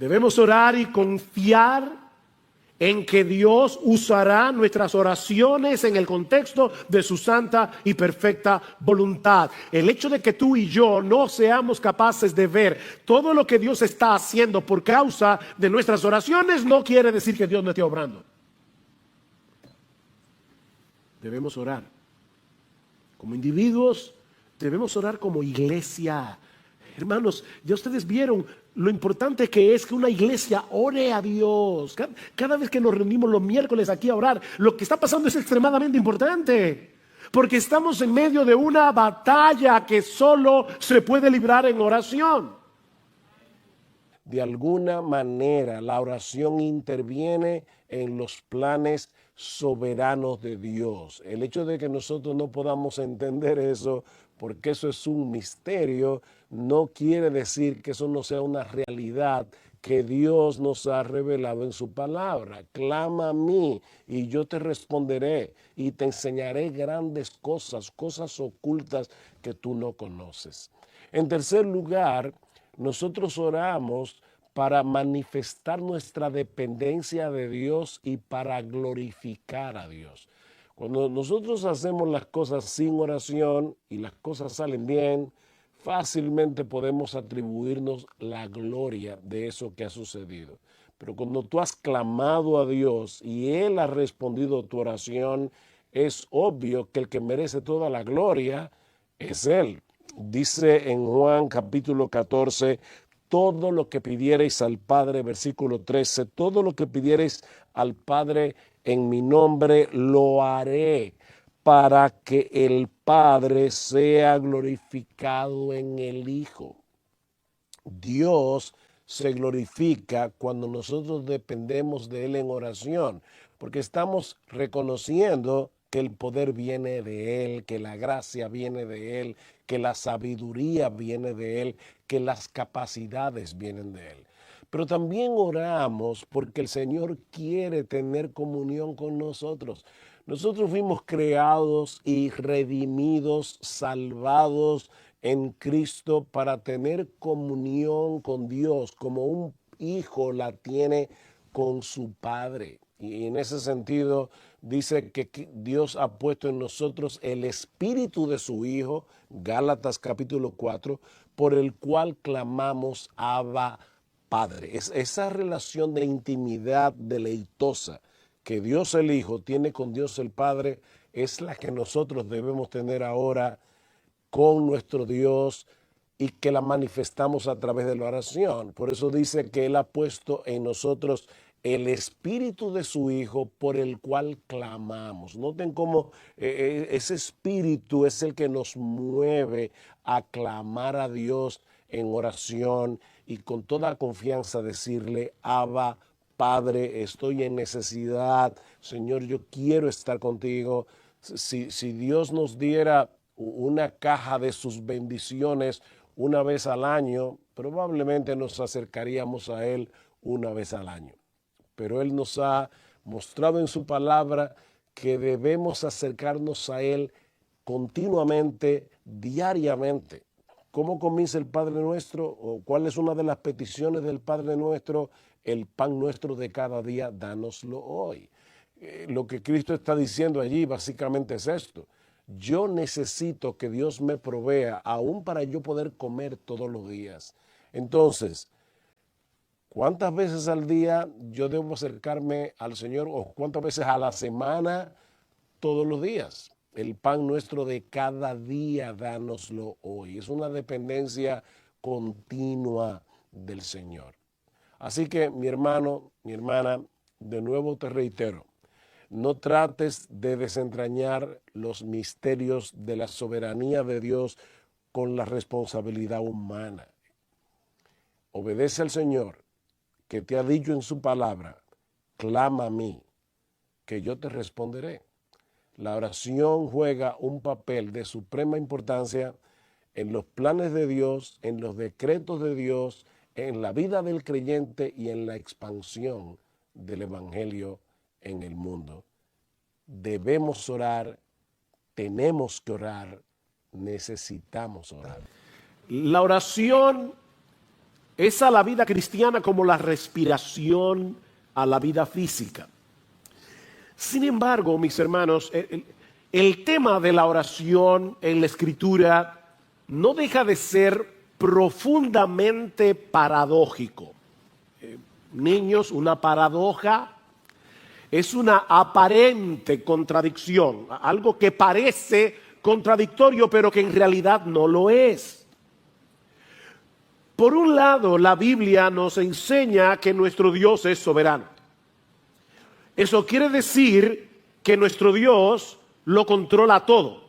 Debemos orar y confiar en que Dios usará nuestras oraciones en el contexto de su santa y perfecta voluntad. El hecho de que tú y yo no seamos capaces de ver todo lo que Dios está haciendo por causa de nuestras oraciones no quiere decir que Dios no esté obrando. Debemos orar como individuos, debemos orar como iglesia. Hermanos, ya ustedes vieron lo importante que es que una iglesia ore a Dios. Cada vez que nos reunimos los miércoles aquí a orar, lo que está pasando es extremadamente importante. Porque estamos en medio de una batalla que solo se puede librar en oración. De alguna manera, la oración interviene en los planes soberanos de Dios. El hecho de que nosotros no podamos entender eso, porque eso es un misterio, no quiere decir que eso no sea una realidad que Dios nos ha revelado en su palabra. Clama a mí y yo te responderé y te enseñaré grandes cosas, cosas ocultas que tú no conoces. En tercer lugar, nosotros oramos para manifestar nuestra dependencia de Dios y para glorificar a Dios. Cuando nosotros hacemos las cosas sin oración y las cosas salen bien, fácilmente podemos atribuirnos la gloria de eso que ha sucedido. Pero cuando tú has clamado a Dios y Él ha respondido a tu oración, es obvio que el que merece toda la gloria es Él. Dice en Juan capítulo 14, todo lo que pidiereis al Padre, versículo 13, todo lo que pidiereis al Padre en mi nombre, lo haré para que el Padre sea glorificado en el Hijo. Dios se glorifica cuando nosotros dependemos de Él en oración, porque estamos reconociendo que el poder viene de Él, que la gracia viene de Él, que la sabiduría viene de Él, que las capacidades vienen de Él. Pero también oramos porque el Señor quiere tener comunión con nosotros. Nosotros fuimos creados y redimidos, salvados en Cristo para tener comunión con Dios, como un hijo la tiene con su padre. Y en ese sentido dice que Dios ha puesto en nosotros el espíritu de su Hijo, Gálatas capítulo 4, por el cual clamamos Abba Padre. Es esa relación de intimidad deleitosa que Dios el Hijo tiene con Dios el Padre, es la que nosotros debemos tener ahora con nuestro Dios y que la manifestamos a través de la oración. Por eso dice que Él ha puesto en nosotros el espíritu de su Hijo por el cual clamamos. Noten cómo ese espíritu es el que nos mueve a clamar a Dios en oración y con toda confianza decirle, Abba, Padre, estoy en necesidad, Señor, yo quiero estar contigo. Si Dios nos diera una caja de sus bendiciones una vez al año, probablemente nos acercaríamos a Él una vez al año. Pero Él nos ha mostrado en su palabra que debemos acercarnos a Él continuamente, diariamente. ¿Cómo comienza el Padre Nuestro? ¿O cuál es una de las peticiones del Padre Nuestro? El pan nuestro de cada día, dánoslo hoy. Lo que Cristo está diciendo allí básicamente es esto. Yo necesito que Dios me provea aún para yo poder comer todos los días. Entonces, ¿cuántas veces al día yo debo acercarme al Señor o cuántas veces a la semana? Todos los días. El pan nuestro de cada día, dánoslo hoy. Es una dependencia continua del Señor. Así que, mi hermano, mi hermana, de nuevo te reitero, no trates de desentrañar los misterios de la soberanía de Dios con la responsabilidad humana. Obedece al Señor, que te ha dicho en su palabra, clama a mí, que yo te responderé. La oración juega un papel de suprema importancia en los planes de Dios, en los decretos de Dios, en la vida del creyente y en la expansión del Evangelio en el mundo. Debemos orar, tenemos que orar, necesitamos orar. La oración es a la vida cristiana como la respiración a la vida física. Sin embargo, mis hermanos, el tema de la oración en la Escritura no deja de ser profundamente paradójico. Niños, una paradoja es una aparente contradicción, algo que parece contradictorio pero que en realidad no lo es. Por un lado, la Biblia nos enseña que nuestro Dios es soberano. Eso quiere decir que nuestro Dios lo controla todo.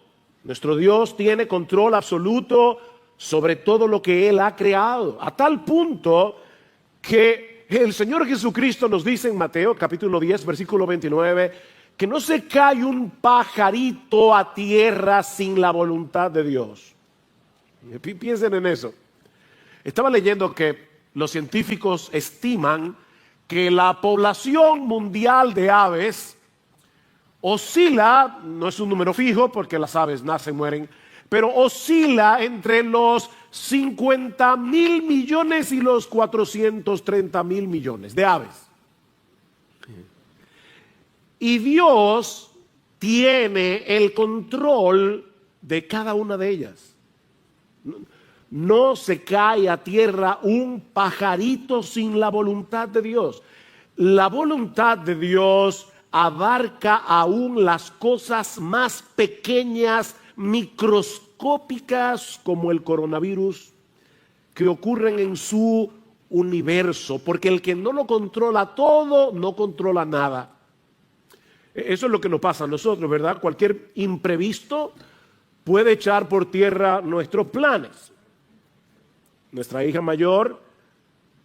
Nuestro Dios tiene control absoluto sobre todo lo que Él ha creado, a tal punto que el Señor Jesucristo nos dice en Mateo capítulo 10, versículo 29, que no se cae un pajarito a tierra sin la voluntad de Dios. Piensen en eso. Estaba leyendo que los científicos estiman que la población mundial de aves oscila, no es un número fijo porque las aves nacen, mueren, pero oscila entre los 50,000 millones y los 430,000 millones de aves. Y Dios tiene el control de cada una de ellas. No se cae a tierra un pajarito sin la voluntad de Dios. La voluntad de Dios abarca aún las cosas más pequeñas, microscópicas, como el coronavirus, que ocurren en su universo, porque el que no lo controla todo, no controla nada. Eso es lo que nos pasa a nosotros, ¿verdad? Cualquier imprevisto puede echar por tierra nuestros planes. Nuestra hija mayor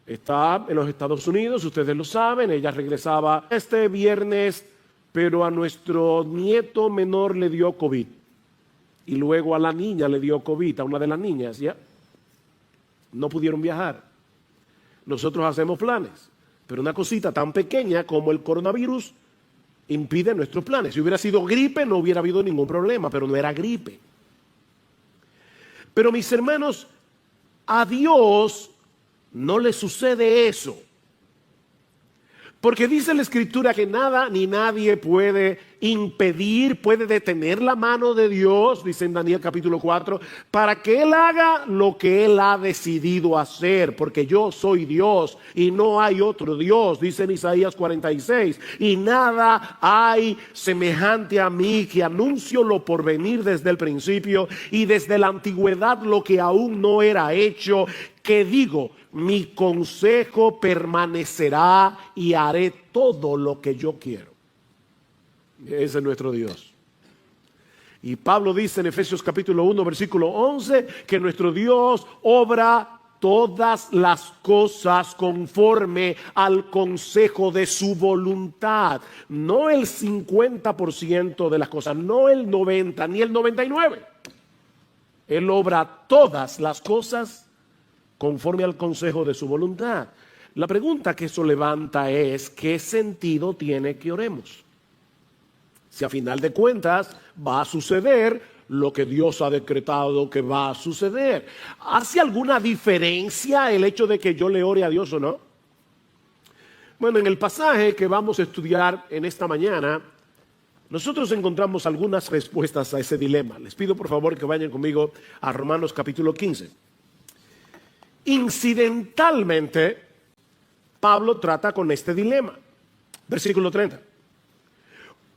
está en los Estados Unidos, ustedes lo saben, ella regresaba este viernes, pero a nuestro nieto menor le dio COVID. Y luego a la niña le dio COVID, a una de las niñas, ¿ya? No pudieron viajar. Nosotros hacemos planes, pero una cosita tan pequeña como el coronavirus impide nuestros planes. Si hubiera sido gripe no hubiera habido ningún problema, pero no era gripe. Pero mis hermanos, a Dios no le sucede eso. Porque dice la Escritura que nada ni nadie puede impedir, puede detener la mano de Dios, dice en Daniel capítulo 4, para que Él haga lo que Él ha decidido hacer, porque yo soy Dios y no hay otro Dios, dice en Isaías 46, y nada hay semejante a mí, que anuncio lo por venir desde el principio y desde la antigüedad lo que aún no era hecho, que digo, mi consejo permanecerá y haré todo lo que yo quiero. Ese es nuestro Dios. Y Pablo dice en Efesios capítulo 1 versículo 11 que nuestro Dios obra todas las cosas conforme al consejo de su voluntad. No el 50% de las cosas, no el 90 ni el 99. Él obra todas las cosas conforme al consejo de su voluntad. La pregunta que eso levanta es, ¿qué sentido tiene que oremos? Si a final de cuentas va a suceder lo que Dios ha decretado que va a suceder. ¿Hace alguna diferencia el hecho de que yo le ore a Dios o no? Bueno, en el pasaje que vamos a estudiar en esta mañana, nosotros encontramos algunas respuestas a ese dilema. Les pido por favor que vayan conmigo a Romanos capítulo 15. Incidentalmente, Pablo trata con este dilema. Versículo 30.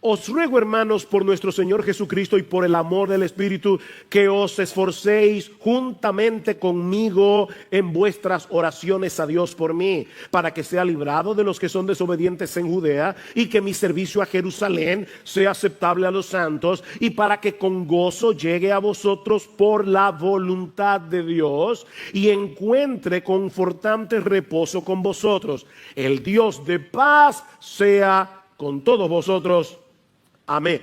Os ruego, hermanos, por nuestro Señor Jesucristo y por el amor del Espíritu, que os esforcéis juntamente conmigo en vuestras oraciones a Dios por mí, para que sea librado de los que son desobedientes en Judea, y que mi servicio a Jerusalén sea aceptable a los santos, y para que con gozo llegue a vosotros por la voluntad de Dios, y encuentre confortante reposo con vosotros. El Dios de paz sea con todos vosotros. Amén.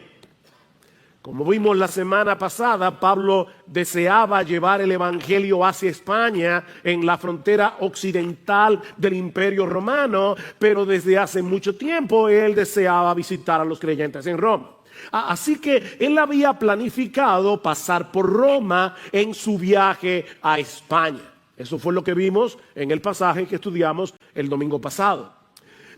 Como vimos la semana pasada, Pablo deseaba llevar el evangelio hacia España, en la frontera occidental del Imperio Romano, pero desde hace mucho tiempo él deseaba visitar a los creyentes en Roma. Así que él había planificado pasar por Roma en su viaje a España. Eso fue lo que vimos en el pasaje que estudiamos el domingo pasado.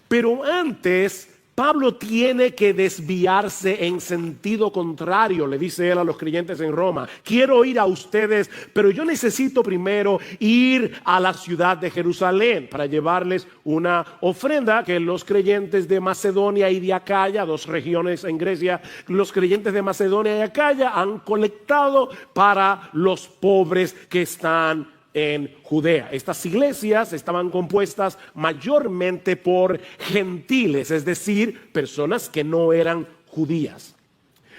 Pero antes, Pablo tiene que desviarse en sentido contrario, le dice él a los creyentes en Roma. Quiero ir a ustedes, pero yo necesito primero ir a la ciudad de Jerusalén para llevarles una ofrenda que los creyentes de Macedonia y de Acaya, dos regiones en Grecia, los creyentes de Macedonia y Acaya han colectado para los pobres que están en Judea. Estas iglesias estaban compuestas mayormente por gentiles, es decir, personas que no eran judías.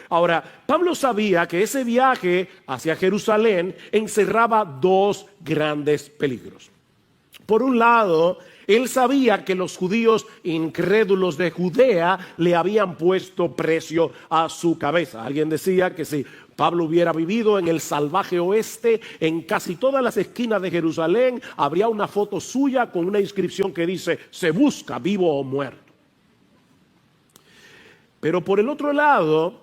Ahora, Pablo sabía que ese viaje hacia Jerusalén encerraba dos grandes peligros. Por un lado, él sabía que los judíos incrédulos de Judea le habían puesto precio a su cabeza. Alguien decía que si Pablo hubiera vivido en el salvaje oeste, en casi todas las esquinas de Jerusalén habría una foto suya con una inscripción que dice: se busca vivo o muerto. Pero por el otro lado,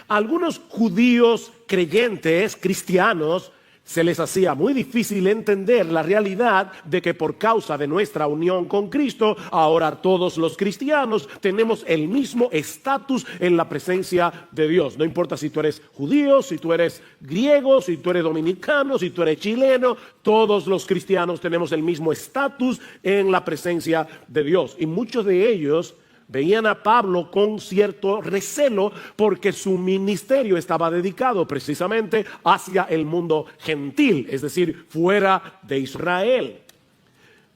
a algunos judíos creyentes, cristianos, se les hacía muy difícil entender la realidad de que por causa de nuestra unión con Cristo, ahora todos los cristianos tenemos el mismo estatus en la presencia de Dios. No importa si tú eres judío, si tú eres griego, si tú eres dominicano, si tú eres chileno, todos los cristianos tenemos el mismo estatus en la presencia de Dios. Y muchos de ellos veían a Pablo con cierto recelo porque su ministerio estaba dedicado precisamente hacia el mundo gentil, es decir, fuera de Israel.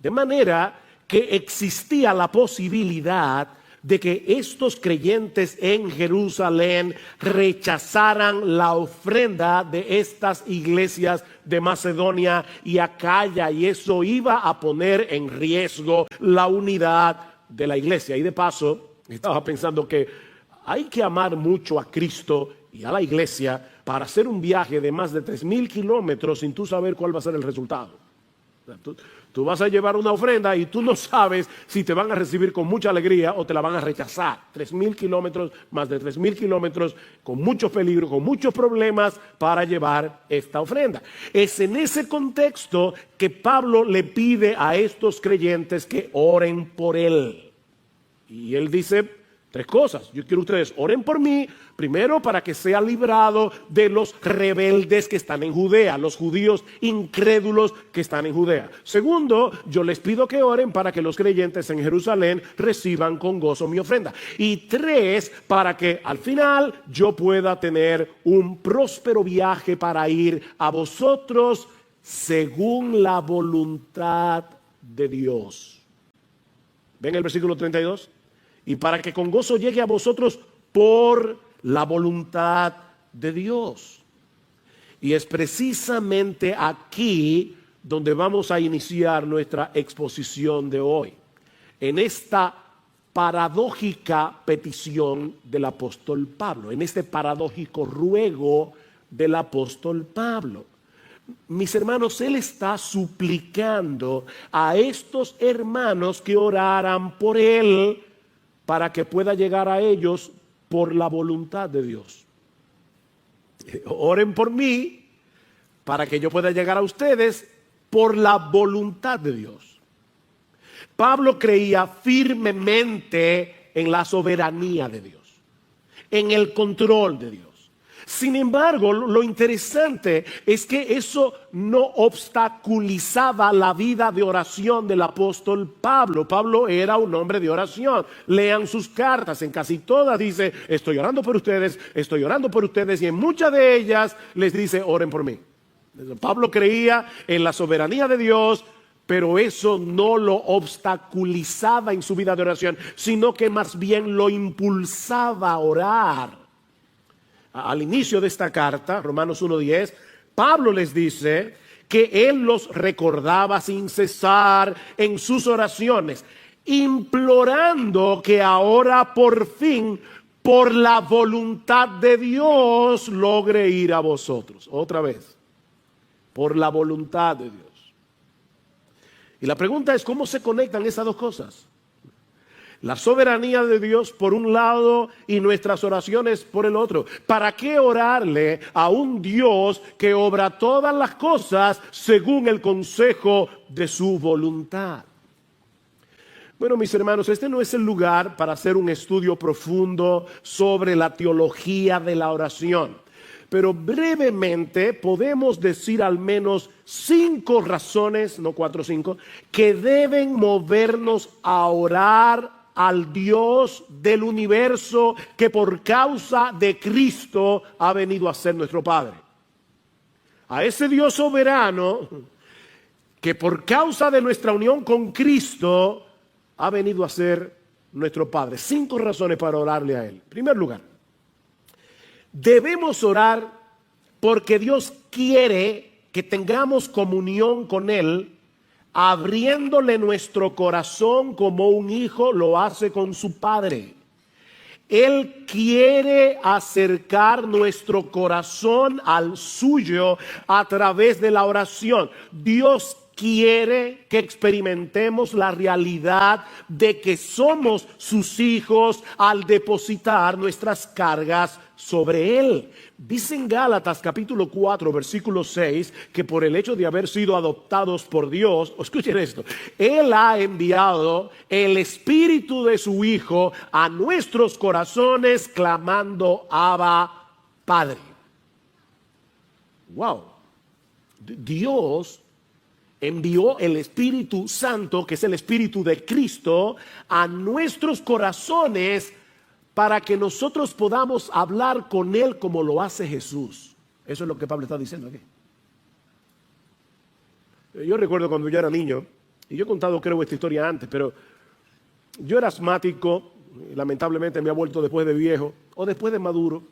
De manera que existía la posibilidad de que estos creyentes en Jerusalén rechazaran la ofrenda de estas iglesias de Macedonia y Acaya, y eso iba a poner en riesgo la unidad de la iglesia. Y de paso, estaba pensando que hay que amar mucho a Cristo y a la iglesia para hacer un viaje de más de 3,000 kilómetros sin tú saber cuál va a ser el resultado. O sea, tú vas a llevar una ofrenda y tú no sabes si te van a recibir con mucha alegría o te la van a rechazar. 3,000 kilómetros, más de 3,000 kilómetros, con muchos peligros, con muchos problemas para llevar esta ofrenda. Es en ese contexto que Pablo le pide a estos creyentes que oren por él. Y él dice 3 cosas. Yo quiero que ustedes oren por mí, primero para que sea librado de los rebeldes que están en Judea, los judíos incrédulos que están en Judea. Segundo, yo les pido que oren para que los creyentes en Jerusalén reciban con gozo mi ofrenda. Y 3, para que al final yo pueda tener un próspero viaje para ir a vosotros según la voluntad de Dios. ¿Ven el versículo 32? Y para que con gozo llegue a vosotros por la voluntad de Dios. Y es precisamente aquí donde vamos a iniciar nuestra exposición de hoy. En esta paradójica petición del apóstol Pablo, en este paradójico ruego del apóstol Pablo. Mis hermanos, él está suplicando a estos hermanos que oraran por él para que pueda llegar a ellos por la voluntad de Dios. Oren por mí para que yo pueda llegar a ustedes por la voluntad de Dios. Pablo creía firmemente en la soberanía de Dios, en el control de Dios. Sin embargo, lo interesante es que eso no obstaculizaba la vida de oración del apóstol Pablo. Pablo era un hombre de oración. Lean sus cartas, en casi todas dice: estoy orando por ustedes, estoy orando por ustedes, y en muchas de ellas les dice: oren por mí. Pablo creía en la soberanía de Dios, pero eso no lo obstaculizaba en su vida de oración, sino que más bien lo impulsaba a orar. Al inicio de esta carta, Romanos 1:10, Pablo les dice que él los recordaba sin cesar en sus oraciones, implorando que ahora por fin, por la voluntad de Dios, logre ir a vosotros. Otra vez, por la voluntad de Dios. Y la pregunta es: ¿cómo se conectan esas dos cosas? La soberanía de Dios por un lado y nuestras oraciones por el otro. ¿Para qué orarle a un Dios que obra todas las cosas según el consejo de su voluntad? Bueno, mis hermanos, este no es el lugar para hacer un estudio profundo sobre la teología de la oración. Pero brevemente podemos decir al menos 5 razones, no 4 o 5, que deben movernos a orar al Dios del universo que por causa de Cristo ha venido a ser nuestro Padre. A ese Dios soberano que por causa de nuestra unión con Cristo ha venido a ser nuestro Padre. 5 razones para orarle a Él. En primer lugar, debemos orar porque Dios quiere que tengamos comunión con Él, abriéndole nuestro corazón como un hijo lo hace con su padre. Él quiere acercar nuestro corazón al suyo a través de la oración. Dios quiere que experimentemos la realidad de que somos sus hijos al depositar nuestras cargas sobre Él. Dice en Gálatas capítulo 4 versículo 6 que por el hecho de haber sido adoptados por Dios, escuchen esto, Él ha enviado el Espíritu de su Hijo a nuestros corazones clamando Abba, Padre. Wow. Dios envió el Espíritu Santo, que es el Espíritu de Cristo, a nuestros corazones para que nosotros podamos hablar con Él como lo hace Jesús. Eso es lo que Pablo está diciendo aquí. Yo recuerdo cuando yo era niño, y yo he contado creo esta historia antes, pero yo era asmático, y lamentablemente me ha vuelto después de viejo, o después de maduro.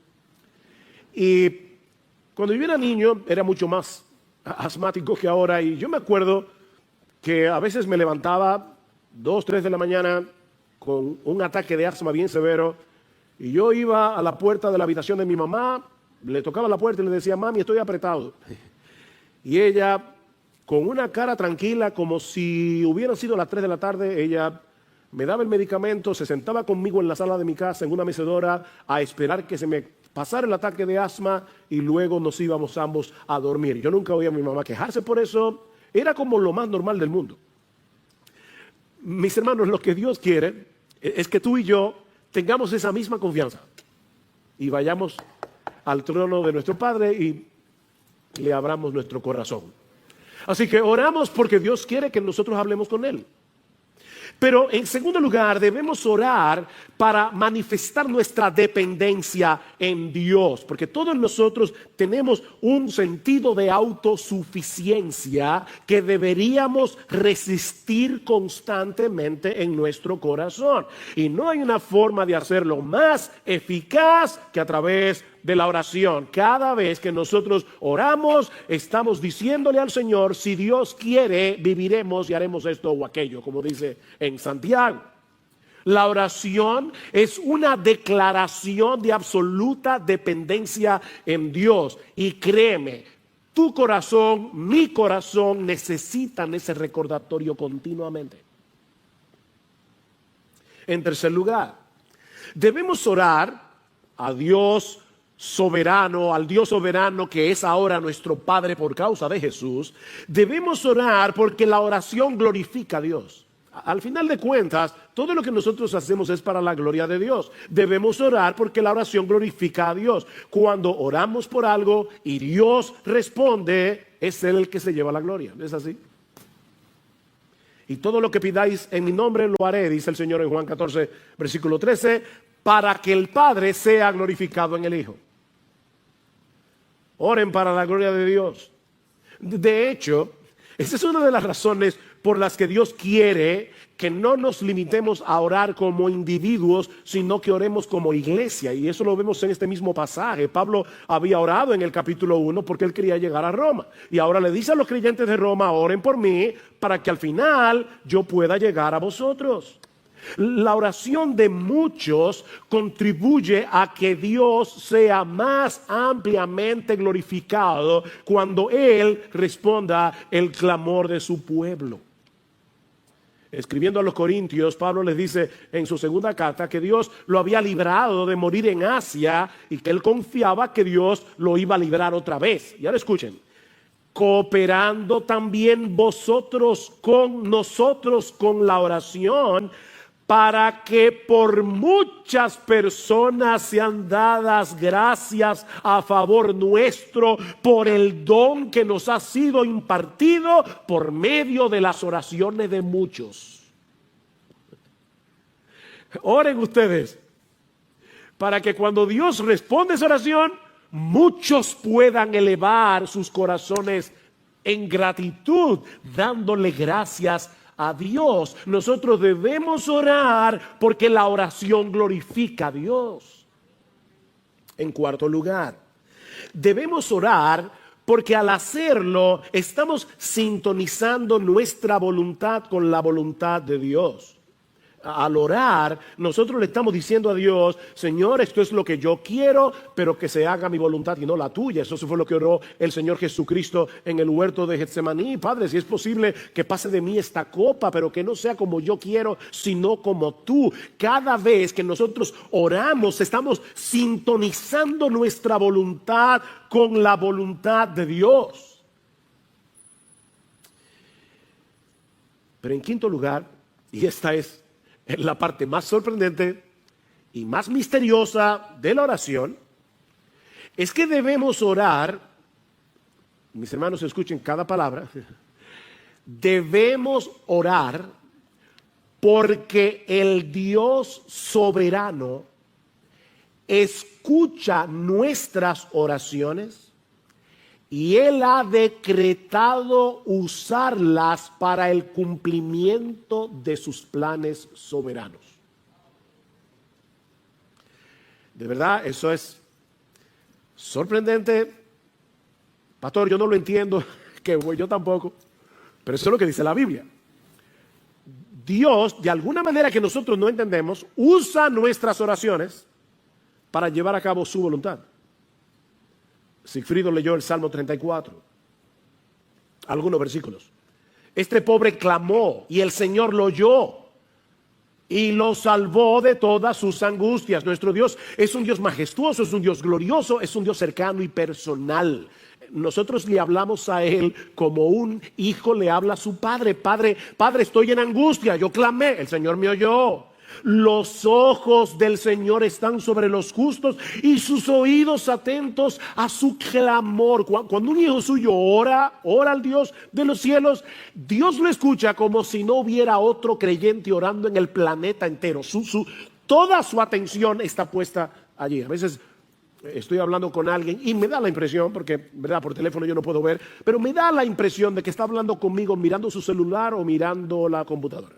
Y cuando yo era niño era mucho más asmático que ahora, y yo me acuerdo que a veces me levantaba 2, 3 de la mañana con un ataque de asma bien severo, y yo iba a la puerta de la habitación de mi mamá, le tocaba la puerta y le decía, mami, estoy apretado. Y ella, con una cara tranquila, como si hubieran sido las 3 de la tarde, ella me daba el medicamento, se sentaba conmigo en la sala de mi casa, en una mecedora, a esperar que se me pasara el ataque de asma y luego nos íbamos ambos a dormir. Yo nunca oía a mi mamá quejarse por eso, era como lo más normal del mundo. Mis hermanos, lo que Dios quiere es que tú y yo tengamos esa misma confianza y vayamos al trono de nuestro Padre y le abramos nuestro corazón. Así que oramos porque Dios quiere que nosotros hablemos con Él. Pero en segundo lugar, debemos orar para manifestar nuestra dependencia en Dios, porque todos nosotros tenemos un sentido de autosuficiencia que deberíamos resistir constantemente en nuestro corazón. Y no hay una forma de hacerlo más eficaz que a través de la oración. Cada vez que nosotros oramos, estamos diciéndole al Señor, si Dios quiere, viviremos y haremos esto o aquello, como dice en Santiago. La oración es una declaración de absoluta dependencia en Dios. Y créeme, tu corazón, mi corazón necesitan ese recordatorio continuamente. En tercer lugar, debemos orar a Dios soberano, al Dios soberano que es ahora nuestro Padre por causa de Jesús. Debemos orar porque la oración glorifica a Dios. Al final de cuentas, todo lo que nosotros hacemos es para la gloria de Dios. Debemos orar porque la oración glorifica a Dios. Cuando oramos por algo y Dios responde, es Él el que se lleva la gloria. ¿No es así? Y todo lo que pidáis en mi nombre lo haré, dice el Señor en Juan 14, versículo 13, para que el Padre sea glorificado en el Hijo. Oren para la gloria de Dios. De hecho, esa es una de las razones por las que Dios quiere que no nos limitemos a orar como individuos, sino que oremos como iglesia. Y eso lo vemos en este mismo pasaje. Pablo había orado en el capítulo 1 porque él quería llegar a Roma. Y ahora le dice a los creyentes de Roma, oren por mí para que al final yo pueda llegar a vosotros. La oración de muchos contribuye a que Dios sea más ampliamente glorificado cuando Él responda el clamor de su pueblo. Escribiendo a los Corintios, Pablo les dice en su segunda carta que Dios lo había librado de morir en Asia y que él confiaba que Dios lo iba a librar otra vez. Y ahora escuchen, cooperando también vosotros con nosotros con la oración, para que por muchas personas sean dadas gracias a favor nuestro por el don que nos ha sido impartido por medio de las oraciones de muchos. Oren ustedes para que cuando Dios responde esa oración, muchos puedan elevar sus corazones en gratitud, dándole gracias a Dios. Nosotros debemos orar porque la oración glorifica a Dios. En cuarto lugar, debemos orar porque al hacerlo estamos sintonizando nuestra voluntad con la voluntad de Dios. Al orar, nosotros le estamos diciendo a Dios, Señor, esto es lo que yo quiero, pero que se haga mi voluntad y no la tuya. Eso fue lo que oró el Señor Jesucristo en el huerto de Getsemaní. Padre, si es posible que pase de mí esta copa, pero que no sea como yo quiero, sino como tú. Cada vez que nosotros oramos, estamos sintonizando nuestra voluntad con la voluntad de Dios. Pero en quinto lugar, y esta es la parte más sorprendente y más misteriosa de la oración, es que debemos orar, mis hermanos escuchen cada palabra, debemos orar porque el Dios soberano escucha nuestras oraciones y Él ha decretado usarlas para el cumplimiento de sus planes soberanos. De verdad, eso es sorprendente. Pastor, yo no lo entiendo, que yo tampoco, pero eso es lo que dice la Biblia. Dios, de alguna manera que nosotros no entendemos, usa nuestras oraciones para llevar a cabo su voluntad. Sigfrido leyó el Salmo 34, algunos versículos. Este pobre clamó y el Señor lo oyó y lo salvó de todas sus angustias. Nuestro Dios es un Dios majestuoso, es un Dios glorioso, es un Dios cercano y personal. Nosotros le hablamos a Él como un hijo le habla a su padre. Padre, estoy en angustia, yo clamé, el Señor me oyó. Los ojos del Señor están sobre los justos y sus oídos atentos a su clamor. Cuando un hijo suyo ora al Dios de los cielos, Dios lo escucha como si no hubiera otro creyente orando en el planeta entero. Toda su atención está puesta allí. A veces estoy hablando con alguien y me da la impresión, porque verdad por teléfono yo no puedo ver, pero me da la impresión de que está hablando conmigo mirando su celular o mirando la computadora.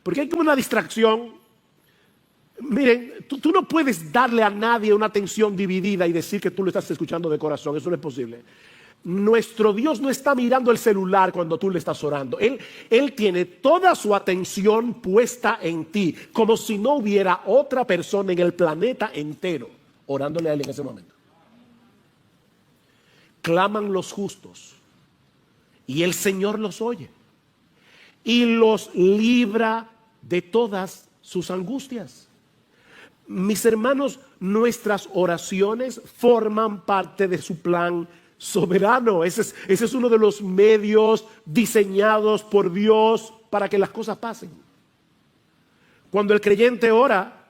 Porque hay como una distracción. Miren, tú no puedes darle a nadie una atención dividida y decir que tú lo estás escuchando de corazón. Eso no es posible. Nuestro Dios no está mirando el celular cuando tú le estás orando. Él tiene toda su atención puesta en ti, como si no hubiera otra persona en el planeta entero orándole a Él en ese momento. Claman los justos y el Señor los oye y los libra de todas sus angustias. Mis hermanos, nuestras oraciones forman parte de su plan soberano. Ese es uno de los medios diseñados por Dios para que las cosas pasen. Cuando el creyente ora,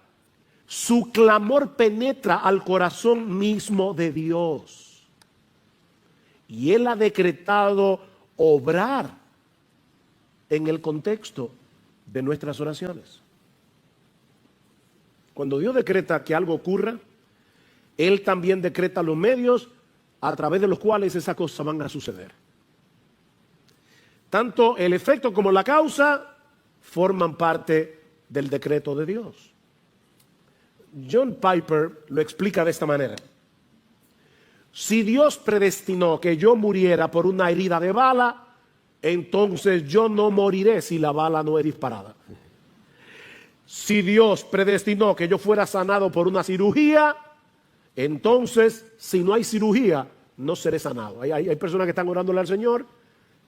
su clamor penetra al corazón mismo de Dios. Y Él ha decretado obrar en el contexto de nuestras oraciones. Cuando Dios decreta que algo ocurra, Él también decreta los medios a través de los cuales esas cosas van a suceder. Tanto el efecto como la causa forman parte del decreto de Dios. John Piper lo explica de esta manera. Si Dios predestinó que yo muriera por una herida de bala, entonces yo no moriré si la bala no es disparada. Si Dios predestinó que yo fuera sanado por una cirugía, entonces si no hay cirugía, no seré sanado. Hay personas que están orándole al Señor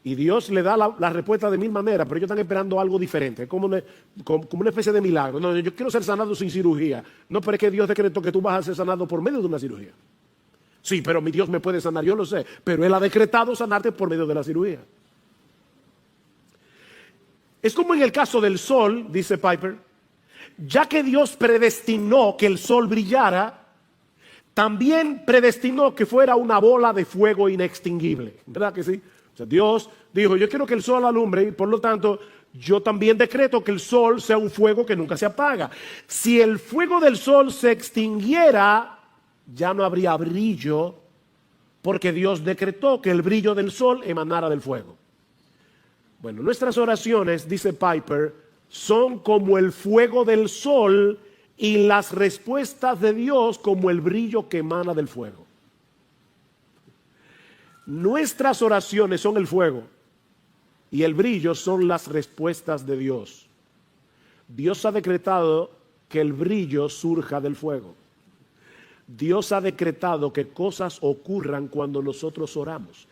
Y Dios le da la respuesta de mil maneras, pero ellos están esperando algo diferente, como una especie de milagro. No, yo quiero ser sanado sin cirugía. No, pero es que Dios decretó que tú vas a ser sanado por medio de una cirugía. Sí, pero mi Dios me puede sanar, yo lo sé, pero Él ha decretado sanarte por medio de la cirugía. Es como en el caso del sol, dice Piper, ya que Dios predestinó que el sol brillara, también predestinó que fuera una bola de fuego inextinguible. ¿Verdad que sí? O sea, Dios dijo, yo quiero que el sol alumbre y por lo tanto yo también decreto que el sol sea un fuego que nunca se apaga. Si el fuego del sol se extinguiera, ya no habría brillo, porque Dios decretó que el brillo del sol emanara del fuego. Bueno, nuestras oraciones, dice Piper, son como el fuego del sol y las respuestas de Dios como el brillo que emana del fuego. Nuestras oraciones son el fuego y el brillo son las respuestas de Dios. Dios ha decretado que el brillo surja del fuego. Dios ha decretado que cosas ocurran cuando nosotros oramos.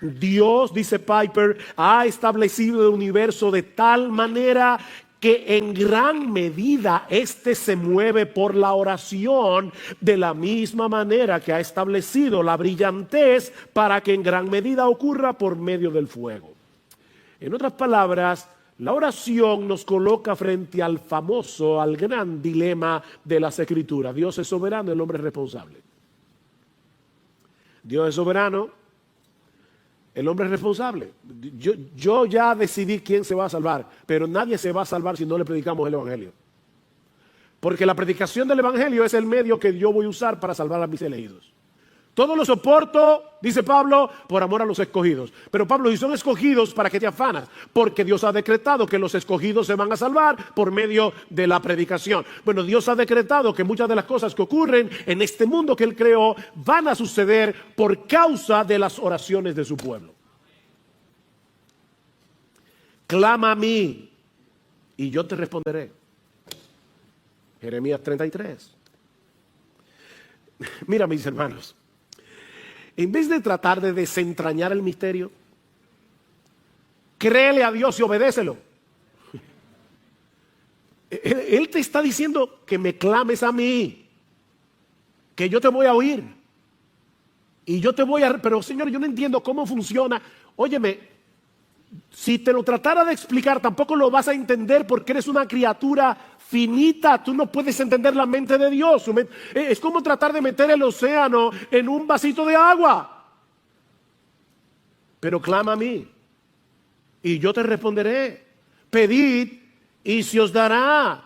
Dios, dice Piper, ha establecido el universo de tal manera que en gran medida éste se mueve por la oración, de la misma manera que ha establecido la brillantez para que en gran medida ocurra por medio del fuego. En otras palabras, la oración nos coloca frente al famoso, al gran dilema de las Escrituras. Dios es soberano, el hombre es responsable. Dios es soberano, el hombre es responsable. Yo ya decidí quién se va a salvar, pero nadie se va a salvar si no le predicamos el Evangelio. Porque la predicación del Evangelio es el medio que yo voy a usar para salvar a mis elegidos. Todo lo soporto, dice Pablo, por amor a los escogidos. Pero Pablo, y son escogidos, ¿para qué te afanas? Porque Dios ha decretado que los escogidos se van a salvar por medio de la predicación. Bueno, Dios ha decretado que muchas de las cosas que ocurren en este mundo que Él creó van a suceder por causa de las oraciones de su pueblo. Clama a mí y yo te responderé. Jeremías 33. Mira, mis hermanos, en vez de tratar de desentrañar el misterio, créele a Dios y obedécelo. Él te está diciendo que me clames a mí, que yo te voy a oír. Y yo te voy a... Pero Señor, yo no entiendo cómo funciona. Óyeme, si te lo tratara de explicar, tampoco lo vas a entender porque eres una criatura finita. Tú no puedes entender la mente de Dios. Es como tratar de meter el océano en un vasito de agua. Pero clama a mí y yo te responderé. Pedid y se os dará.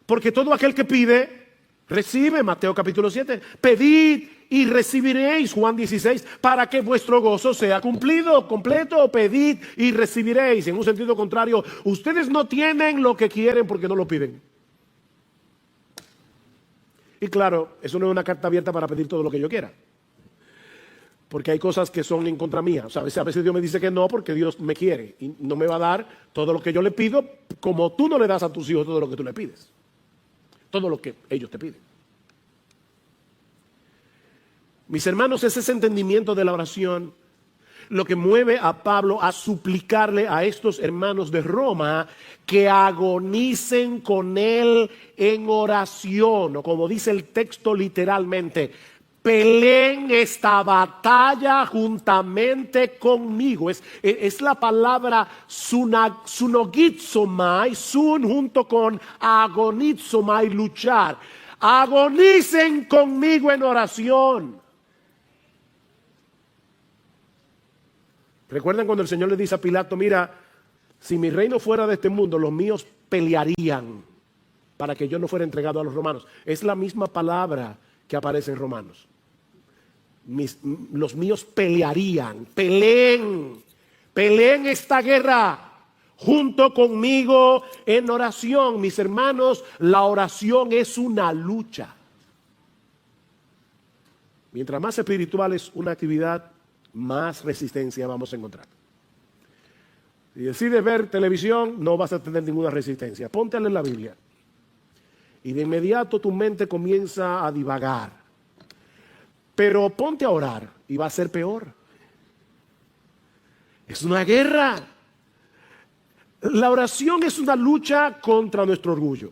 Porque todo aquel que pide, recibe. Mateo capítulo 7. Pedid y recibiréis, Juan 16, para que vuestro gozo sea cumplido, completo. Pedid y recibiréis. En un sentido contrario, ustedes no tienen lo que quieren porque no lo piden. Y claro, eso no es una carta abierta para pedir todo lo que yo quiera, porque hay cosas que son en contra mía. O sea, a veces Dios me dice que no porque Dios me quiere y no me va a dar todo lo que yo le pido, como tú no le das a tus hijos todo lo que tú le pides, todo lo que ellos te piden. Mis hermanos, es ese entendimiento de la oración lo que mueve a Pablo a suplicarle a estos hermanos de Roma que agonicen con él en oración, o como dice el texto literalmente, peleen esta batalla juntamente conmigo. Es la palabra sunogizomai, sun junto con agonizomai, luchar. Agonicen conmigo en oración. ¿Recuerdan cuando el Señor le dice a Pilato, mira, si mi reino fuera de este mundo, los míos pelearían para que yo no fuera entregado a los romanos? Es la misma palabra que aparece en Romanos. Los míos pelearían, peleen esta guerra junto conmigo en oración. Mis hermanos, la oración es una lucha. Mientras más espiritual es una actividad, más resistencia vamos a encontrar. Si decides ver televisión, no vas a tener ninguna resistencia. Ponte a leer la Biblia y de inmediato tu mente comienza a divagar. Pero ponte a orar y va a ser peor. Es una guerra. La oración es una lucha contra nuestro orgullo.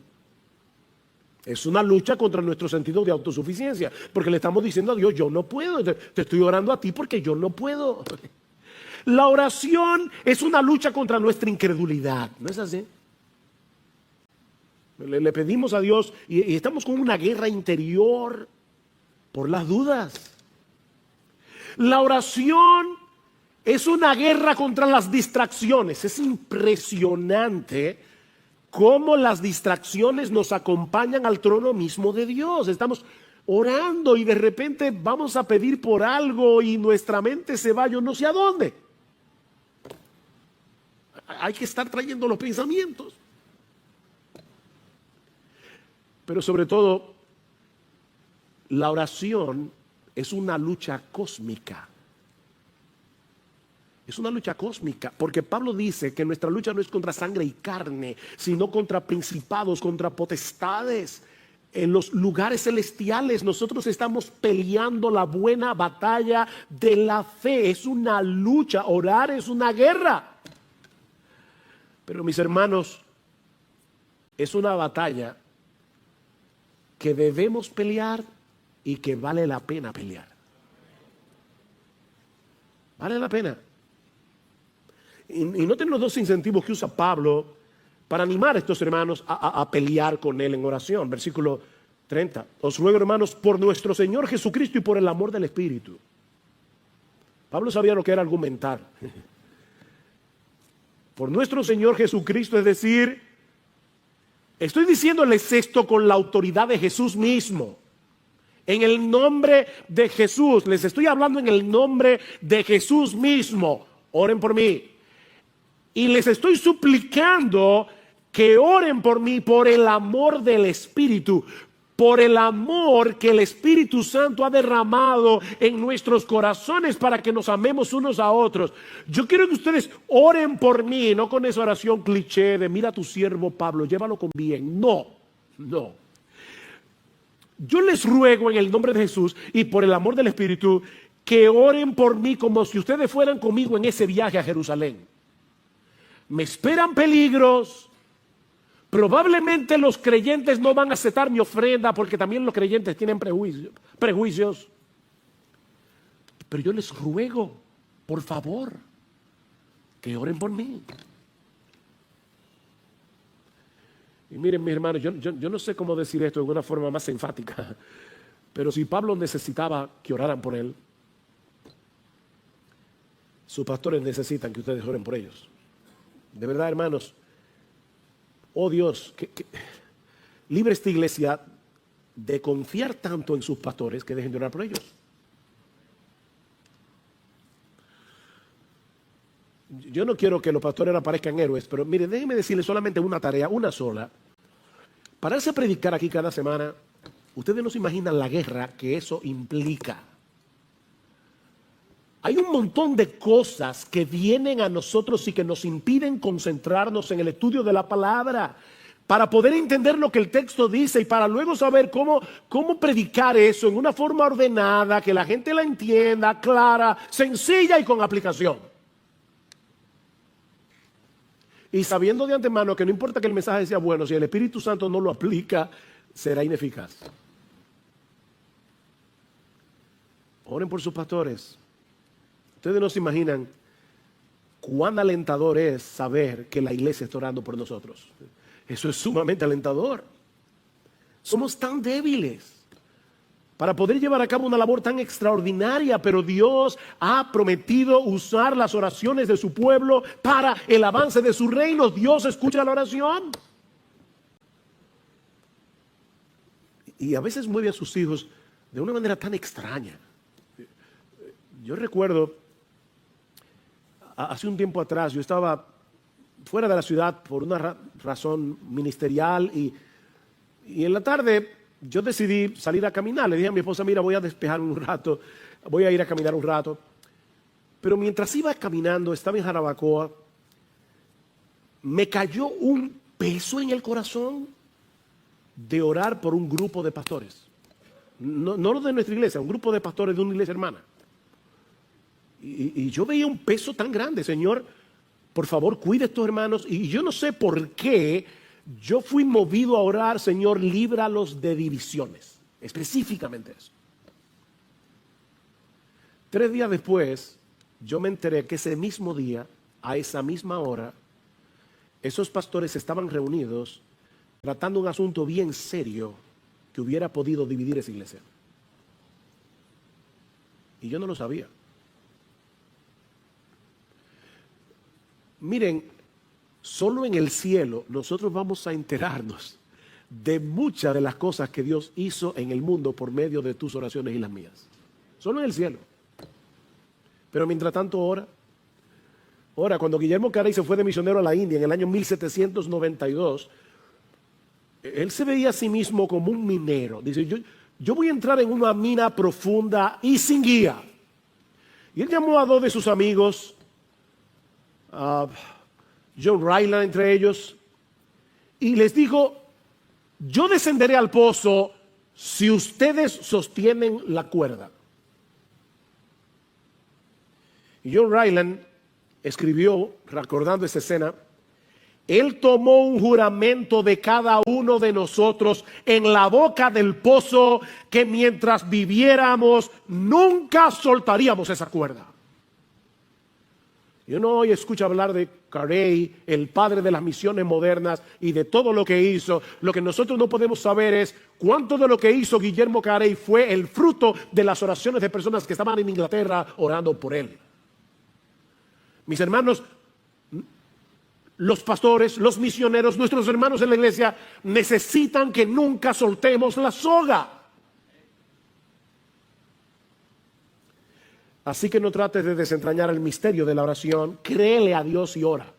Es una lucha contra nuestro sentido de autosuficiencia, porque le estamos diciendo a Dios, yo no puedo, te estoy orando a ti porque yo no puedo. La oración es una lucha contra nuestra incredulidad, ¿no es así? Le pedimos a Dios y estamos con una guerra interior por las dudas. La oración es una guerra contra las distracciones. Es impresionante cómo las distracciones nos acompañan al trono mismo de Dios. Estamos orando y de repente vamos a pedir por algo y nuestra mente se va yo no sé a dónde. Hay que estar trayendo los pensamientos. Pero sobre todo, la oración es una lucha cósmica. Es una lucha cósmica, porque Pablo dice que nuestra lucha no es contra sangre y carne, sino contra principados, contra potestades. En los lugares celestiales nosotros estamos peleando la buena batalla de la fe. Es una lucha, orar es una guerra. Pero mis hermanos, es una batalla que debemos pelear y que vale la pena pelear. Vale la pena. Y noten los dos incentivos que usa Pablo para animar a estos hermanos a pelear con él en oración. Versículo 30. Os ruego, hermanos, por nuestro Señor Jesucristo y por el amor del Espíritu. Pablo sabía lo que era argumentar. Por nuestro Señor Jesucristo, es decir, estoy diciéndoles esto con la autoridad de Jesús mismo. En el nombre de Jesús. Les estoy hablando en el nombre de Jesús mismo. Oren por mí. Y les estoy suplicando que oren por mí por el amor del Espíritu, por el amor que el Espíritu Santo ha derramado en nuestros corazones para que nos amemos unos a otros. Yo quiero que ustedes oren por mí, no con esa oración cliché de mira a tu siervo Pablo, llévalo con bien. No, no. Yo les ruego en el nombre de Jesús y por el amor del Espíritu que oren por mí como si ustedes fueran conmigo en ese viaje a Jerusalén. Me esperan peligros. Probablemente los creyentes no van a aceptar mi ofrenda porque también los creyentes tienen prejuicios. Pero yo les ruego, por favor, que oren por mí. Y miren, mis hermanos, yo no sé cómo decir esto de una forma más enfática, pero si Pablo necesitaba que oraran por él, sus pastores necesitan que ustedes oren por ellos. De verdad, hermanos, oh Dios, que libre esta iglesia de confiar tanto en sus pastores que dejen de orar por ellos. Yo no quiero que los pastores aparezcan héroes, pero mire, déjenme decirles solamente una tarea, una sola. Pararse a predicar aquí cada semana, ustedes no se imaginan la guerra que eso implica. Hay un montón de cosas que vienen a nosotros y que nos impiden concentrarnos en el estudio de la palabra para poder entender lo que el texto dice y para luego saber cómo predicar eso en una forma ordenada, que la gente la entienda, clara, sencilla y con aplicación. Y sabiendo de antemano que no importa que el mensaje sea bueno, si el Espíritu Santo no lo aplica, será ineficaz. Oren por sus pastores. Ustedes no se imaginan cuán alentador es saber que la iglesia está orando por nosotros. Eso es sumamente alentador. Somos tan débiles para poder llevar a cabo una labor tan extraordinaria, pero Dios ha prometido usar las oraciones de su pueblo para el avance de su reino. Dios escucha la oración. Y a veces mueve a sus hijos de una manera tan extraña. Yo recuerdo, hace un tiempo atrás, yo estaba fuera de la ciudad por una razón ministerial y en la tarde yo decidí salir a caminar. Le dije a mi esposa, mira, voy a despejar un rato, voy a ir a caminar un rato. Pero mientras iba caminando, estaba en Jarabacoa, me cayó un peso en el corazón de orar por un grupo de pastores. No los de nuestra iglesia, un grupo de pastores de una iglesia hermana. Y yo veía un peso tan grande, Señor, por favor, cuide a estos hermanos. Y yo no sé por qué yo fui movido a orar, Señor, líbralos de divisiones. Específicamente eso. 3 días después, yo me enteré que ese mismo día, a esa misma hora, esos pastores estaban reunidos tratando un asunto bien serio que hubiera podido dividir esa iglesia. Y yo no lo sabía. Miren, solo en el cielo nosotros vamos a enterarnos de muchas de las cosas que Dios hizo en el mundo por medio de tus oraciones y las mías. Solo en el cielo. Pero mientras tanto, ora. Cuando Guillermo Carey se fue de misionero a la India en el año 1792, él se veía a sí mismo como un minero. Dice, yo voy a entrar en una mina profunda y sin guía. Y él llamó a 2 de sus amigos, John Ryland entre ellos, y les dijo, yo descenderé al pozo si ustedes sostienen la cuerda. Y John Ryland escribió, recordando esa escena, él tomó un juramento de cada uno de nosotros en la boca del pozo que mientras viviéramos nunca soltaríamos esa cuerda. Y uno hoy escucha hablar de Carey, el padre de las misiones modernas y de todo lo que hizo. Lo que nosotros no podemos saber es cuánto de lo que hizo Guillermo Carey fue el fruto de las oraciones de personas que estaban en Inglaterra orando por él. Mis hermanos, los pastores, los misioneros, nuestros hermanos en la iglesia necesitan que nunca soltemos la soga. Así que no trates de desentrañar el misterio de la oración. Créele a Dios y ora.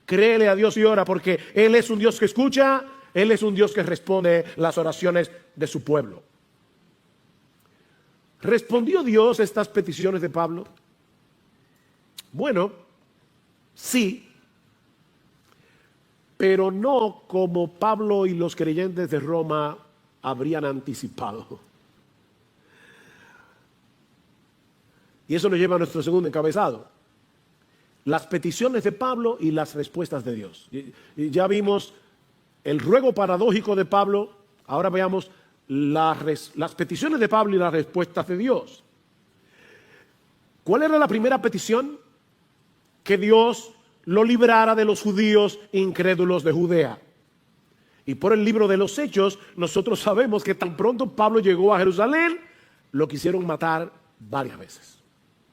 Créele a Dios y ora, porque Él es un Dios que escucha, Él es un Dios que responde las oraciones de su pueblo. ¿Respondió Dios estas peticiones de Pablo? Bueno, sí, pero no como Pablo y los creyentes de Roma habrían anticipado. Y eso nos lleva a nuestro segundo encabezado. Las peticiones de Pablo y las respuestas de Dios. Y ya vimos el ruego paradójico de Pablo. Ahora veamos las peticiones de Pablo y las respuestas de Dios. ¿Cuál era la primera petición? Que Dios lo librara de los judíos incrédulos de Judea. Y por el libro de los Hechos, nosotros sabemos que tan pronto Pablo llegó a Jerusalén, lo quisieron matar varias veces.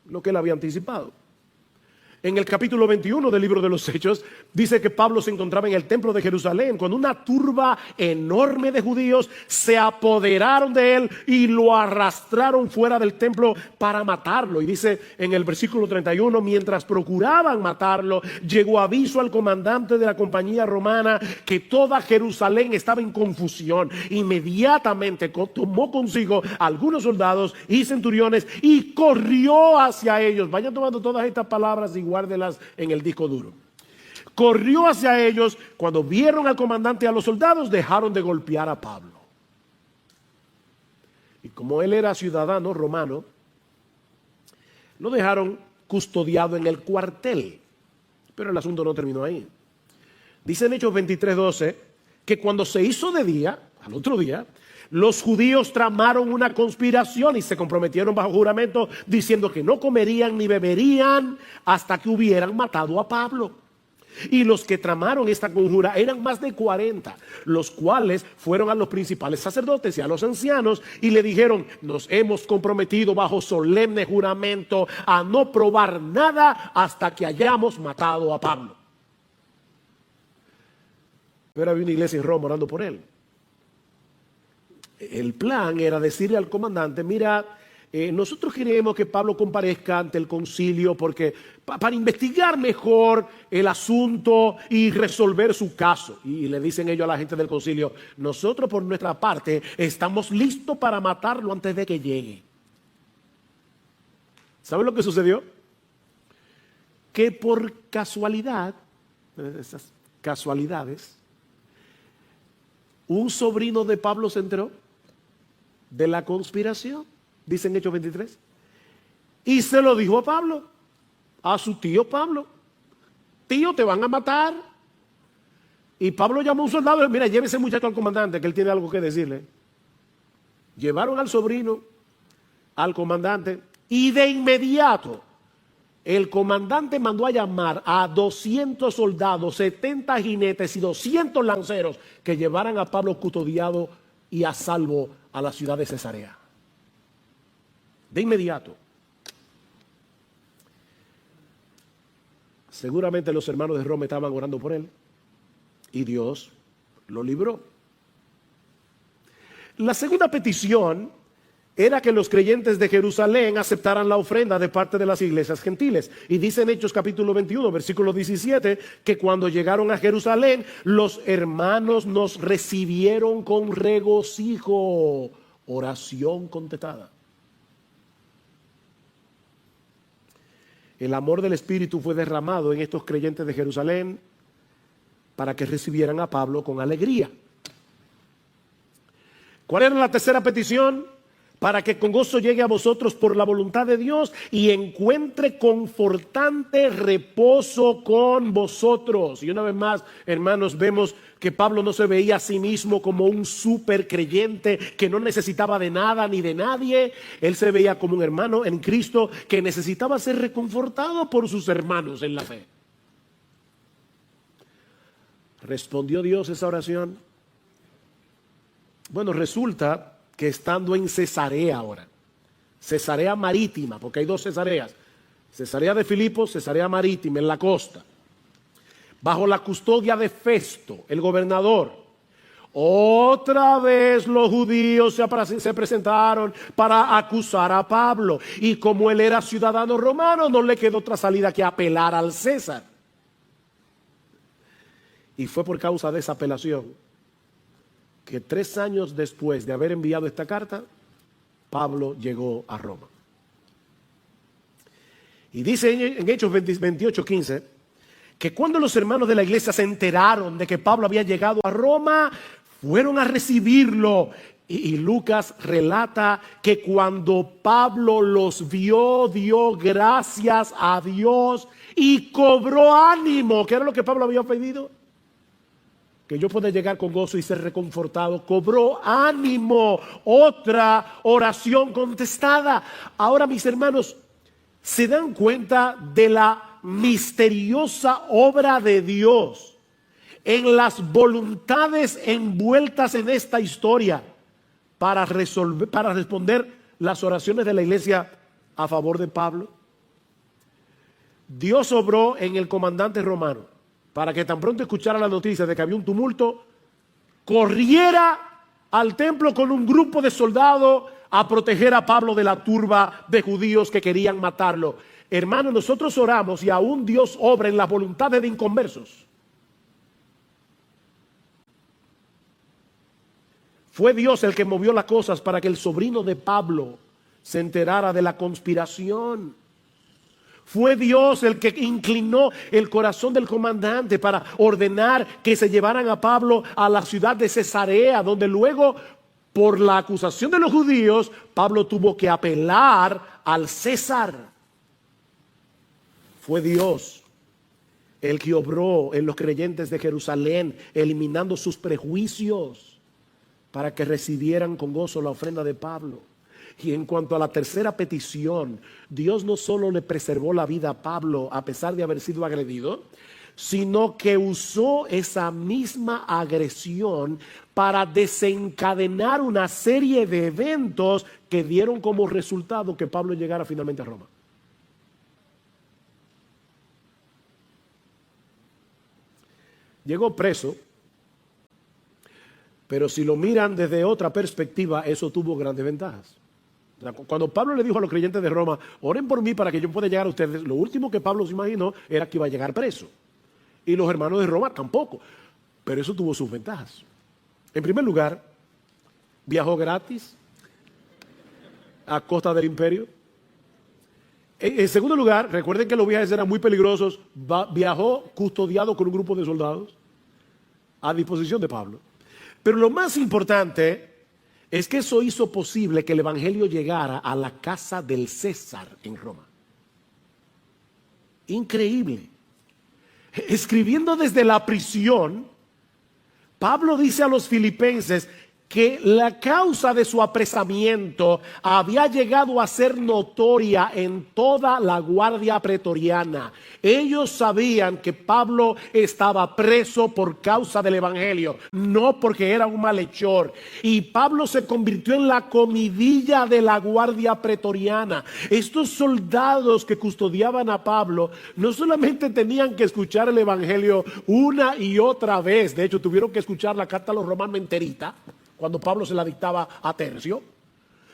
Lo que él había anticipado. En el capítulo 21 del libro de los Hechos, dice que Pablo se encontraba en el templo de Jerusalén cuando una turba enorme de judíos se apoderaron de él y lo arrastraron fuera del templo para matarlo. Y dice en el versículo 31, mientras procuraban matarlo, llegó aviso al comandante de la compañía romana que toda Jerusalén estaba en confusión. Inmediatamente tomó consigo algunos soldados y centuriones y corrió hacia ellos. Vayan tomando todas estas palabras y guárdelas en el disco duro. Corrió hacia ellos. Cuando vieron al comandante y a los soldados, dejaron de golpear a Pablo. Y como él era ciudadano romano, lo dejaron custodiado en el cuartel. Pero el asunto no terminó ahí. Dice en Hechos 23:12 que cuando se hizo de día, al otro día, los judíos tramaron una conspiración y se comprometieron bajo juramento diciendo que no comerían ni beberían hasta que hubieran matado a Pablo. Y los que tramaron esta conjura eran más de 40, los cuales fueron a los principales sacerdotes y a los ancianos y le dijeron: nos hemos comprometido bajo solemne juramento a no probar nada hasta que hayamos matado a Pablo. Pero había una iglesia en Roma orando por él. El plan era decirle al comandante: mira, nosotros queremos que Pablo comparezca ante el concilio porque para investigar mejor el asunto y resolver su caso. Y le dicen ellos a la gente del concilio: nosotros por nuestra parte estamos listos para matarlo antes de que llegue. ¿Saben lo que sucedió? Que por casualidad, esas casualidades, un sobrino de Pablo se enteró de la conspiración, dice en Hechos 23, Y se lo dijo a Pablo, a su tío Pablo. Tío, te van a matar. Y Pablo llamó a un soldado y dijo, mira, lleve ese muchacho al comandante, que él tiene algo que decirle. Llevaron al sobrino, al comandante, y de inmediato el comandante mandó a llamar a 200 soldados, 70 jinetes y 200 lanceros que llevaran a Pablo custodiado y a salvo a la ciudad de Cesarea. De inmediato. Seguramente los hermanos de Roma estaban orando por él y Dios lo libró. La segunda petición era que los creyentes de Jerusalén aceptaran la ofrenda de parte de las iglesias gentiles. Y dice en Hechos capítulo 21, versículo 17, que cuando llegaron a Jerusalén, los hermanos nos recibieron con regocijo. Oración contestada. El amor del Espíritu fue derramado en estos creyentes de Jerusalén para que recibieran a Pablo con alegría. ¿Cuál era la tercera petición? Para que con gozo llegue a vosotros por la voluntad de Dios y encuentre confortante reposo con vosotros. Y una vez más, hermanos, vemos que Pablo no se veía a sí mismo como un súper creyente que no necesitaba de nada ni de nadie. Él se veía como un hermano en Cristo que necesitaba ser reconfortado por sus hermanos en la fe. ¿Respondió Dios esa oración? Bueno, resulta que estando en Cesarea ahora, Cesarea Marítima, porque hay dos Cesareas, Cesarea de Filipos, Cesarea Marítima, en la costa, bajo la custodia de Festo, el gobernador. Otra vez los judíos se presentaron para acusar a Pablo, y como él era ciudadano romano, no le quedó otra salida que apelar al César. Y fue por causa de esa apelación que 3 años después de haber enviado esta carta, Pablo llegó a Roma. Y dice en Hechos 28:15 que cuando los hermanos de la iglesia se enteraron de que Pablo había llegado a Roma, fueron a recibirlo. Y Lucas relata que cuando Pablo los vio, dio gracias a Dios y cobró ánimo. ¿Qué era lo que Pablo había pedido? Que yo pueda llegar con gozo y ser reconfortado. Cobró ánimo. Otra oración contestada. Ahora, mis hermanos, ¿se dan cuenta de la misteriosa obra de Dios en las voluntades envueltas en esta historia para responder las oraciones de la iglesia a favor de Pablo? Dios obró en el comandante romano para que tan pronto escuchara la noticia de que había un tumulto, corriera al templo con un grupo de soldados a proteger a Pablo de la turba de judíos que querían matarlo. Hermanos, nosotros oramos y aún Dios obra en las voluntades de inconversos. Fue Dios el que movió las cosas para que el sobrino de Pablo se enterara de la conspiración. Fue Dios el que inclinó el corazón del comandante para ordenar que se llevaran a Pablo a la ciudad de Cesarea, donde luego, por la acusación de los judíos, Pablo tuvo que apelar al César. Fue Dios el que obró en los creyentes de Jerusalén, eliminando sus prejuicios para que recibieran con gozo la ofrenda de Pablo. Y en cuanto a la tercera petición, Dios no solo le preservó la vida a Pablo a pesar de haber sido agredido, sino que usó esa misma agresión para desencadenar una serie de eventos que dieron como resultado que Pablo llegara finalmente a Roma. Llegó preso, pero si lo miran desde otra perspectiva, eso tuvo grandes ventajas. Cuando Pablo le dijo a los creyentes de Roma, oren por mí para que yo pueda llegar a ustedes, lo último que Pablo se imaginó era que iba a llegar preso. Y los hermanos de Roma tampoco. Pero eso tuvo sus ventajas. En primer lugar, viajó gratis a costa del imperio. En segundo lugar, recuerden que los viajes eran muy peligrosos. Viajó custodiado con un grupo de soldados a disposición de Pablo. Pero lo más importante es que eso hizo posible que el evangelio llegara a la casa del César en Roma. Increíble. Escribiendo desde la prisión, Pablo dice a los filipenses que la causa de su apresamiento había llegado a ser notoria en toda la guardia pretoriana. Ellos sabían que Pablo estaba preso por causa del evangelio, no porque era un malhechor. Y Pablo se convirtió en la comidilla de la guardia pretoriana. Estos soldados que custodiaban a Pablo no solamente tenían que escuchar el evangelio una y otra vez, de hecho tuvieron que escuchar la carta a los romanos enterita cuando Pablo se la dictaba a Tercio,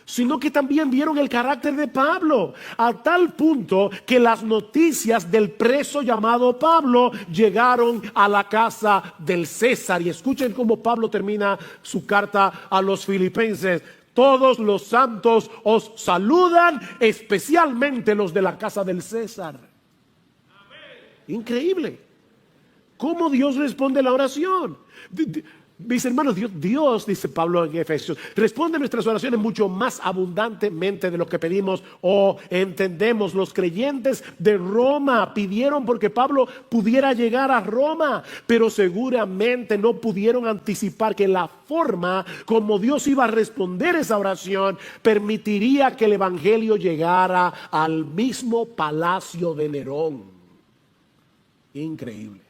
sino que también vieron el carácter de Pablo, a tal punto que las noticias del preso llamado Pablo llegaron a la casa del César. Y escuchen cómo Pablo termina su carta a los filipenses: todos los santos os saludan, especialmente los de la casa del César. Increíble cómo Dios responde la oración. Mis hermanos, Dios, dice Pablo en Efesios, responde nuestras oraciones mucho más abundantemente de lo que pedimos o entendemos. Los creyentes de Roma pidieron porque Pablo pudiera llegar a Roma, pero seguramente no pudieron anticipar que la forma como Dios iba a responder esa oración permitiría que el evangelio llegara al mismo palacio de Nerón. Increíble.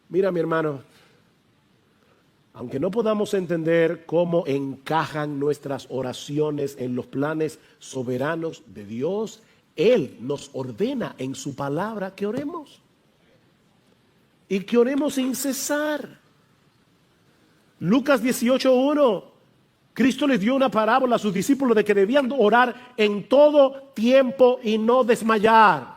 Mira, mi hermano, aunque no podamos entender cómo encajan nuestras oraciones en los planes soberanos de Dios, Él nos ordena en su palabra que oremos. Y que oremos sin cesar. Lucas 18:1, Cristo les dio una parábola a sus discípulos de que debían orar en todo tiempo y no desmayar.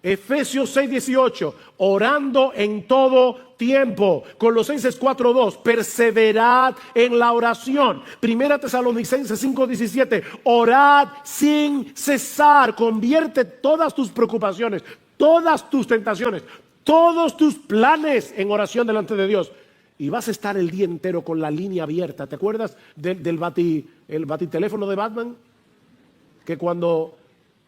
Efesios 6:18, orando en todo tiempo. Colosenses 4:2, perseverad en la oración. Primera Tesalonicenses 5:17, orad sin cesar. Convierte todas tus preocupaciones, todas tus tentaciones, todos tus planes en oración delante de Dios. Y vas a estar el día entero con la línea abierta. ¿Te acuerdas del batiteléfono de Batman? Que cuando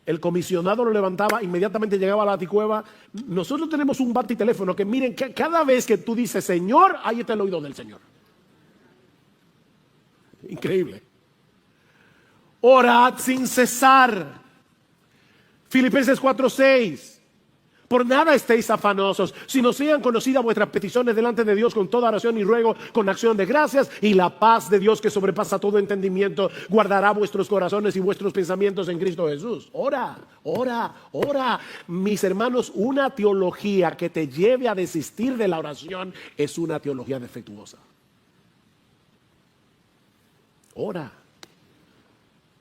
el comisionado lo levantaba, inmediatamente llegaba a la baticueva. Nosotros tenemos un batiteléfono que, miren, que cada vez que tú dices Señor, ahí está el oído del Señor. Increíble. Orad sin cesar. Filipenses 4:6. Por nada estéis afanosos, sino sean conocidas vuestras peticiones delante de Dios con toda oración y ruego, con acción de gracias, y la paz de Dios que sobrepasa todo entendimiento guardará vuestros corazones y vuestros pensamientos en Cristo Jesús. Ora, ora, ora. Mis hermanos, una teología que te lleve a desistir de la oración es una teología defectuosa. Ora.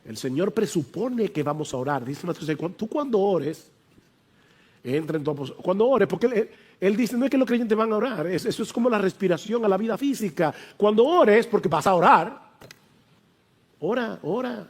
El Señor presupone que vamos a orar. Dice tú cuando ores, entra en tu aposento. Cuando ores, porque él dice, no es que los creyentes van a orar, eso es como la respiración a la vida física. Cuando ores, porque vas a orar, ora, ora.